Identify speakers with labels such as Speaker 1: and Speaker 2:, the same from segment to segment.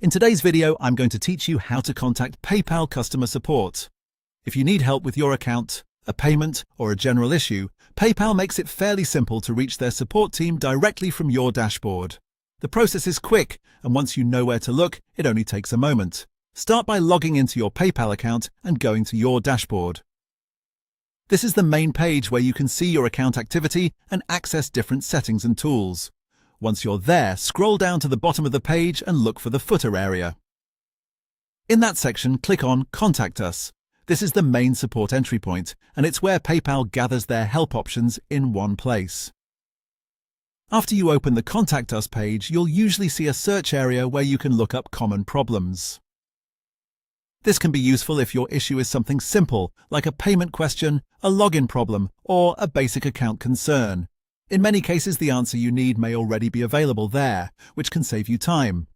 Speaker 1: In today's video, I'm going to teach you how to contact PayPal customer support. If you need help with your account, a payment, or a general issue, PayPal makes it fairly simple to reach their support team directly from your dashboard. The process is quick, and once you know where to look, it only takes a moment. Start by logging into your PayPal account and going to your dashboard. This is the main page where you can see your account activity and access different settings and tools. Once you're there, scroll down to the bottom of the page and look for the footer area. In that section, click on Contact Us. This is the main support entry point, and it's where PayPal gathers their help options in one place. After you open the Contact Us page, you'll usually see a search area where you can look up common problems. This can be useful if your issue is something simple, like a payment question, a login problem, or a basic account concern. In many cases, the answer you need may already be available there, which can save you time.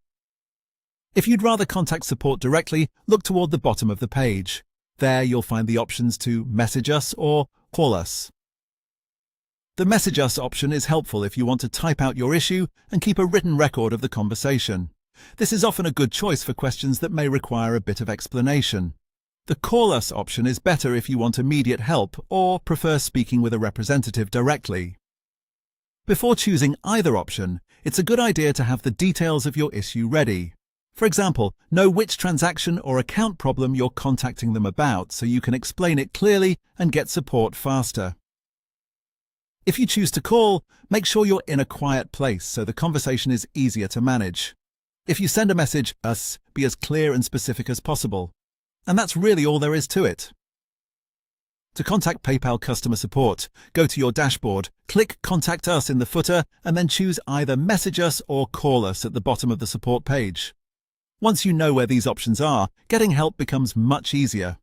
Speaker 1: If you'd rather contact support directly, look toward the bottom of the page. There you'll find the options to message us or call us. The Message Us option is helpful if you want to type out your issue and keep a written record of the conversation. This is often a good choice for questions that may require a bit of explanation. The Call Us option is better if you want immediate help or prefer speaking with a representative directly. Before choosing either option, it's a good idea to have the details of your issue ready. For example, know which transaction or account problem you're contacting them about so you can explain it clearly and get support faster. If you choose to call, make sure you're in a quiet place so the conversation is easier to manage. If you send a message, be as clear and specific as possible. And that's really all there is to it. To contact PayPal customer support, go to your dashboard, click Contact Us in the footer, and then choose either Message Us or Call Us at the bottom of the support page. Once you know where these options are, getting help becomes much easier.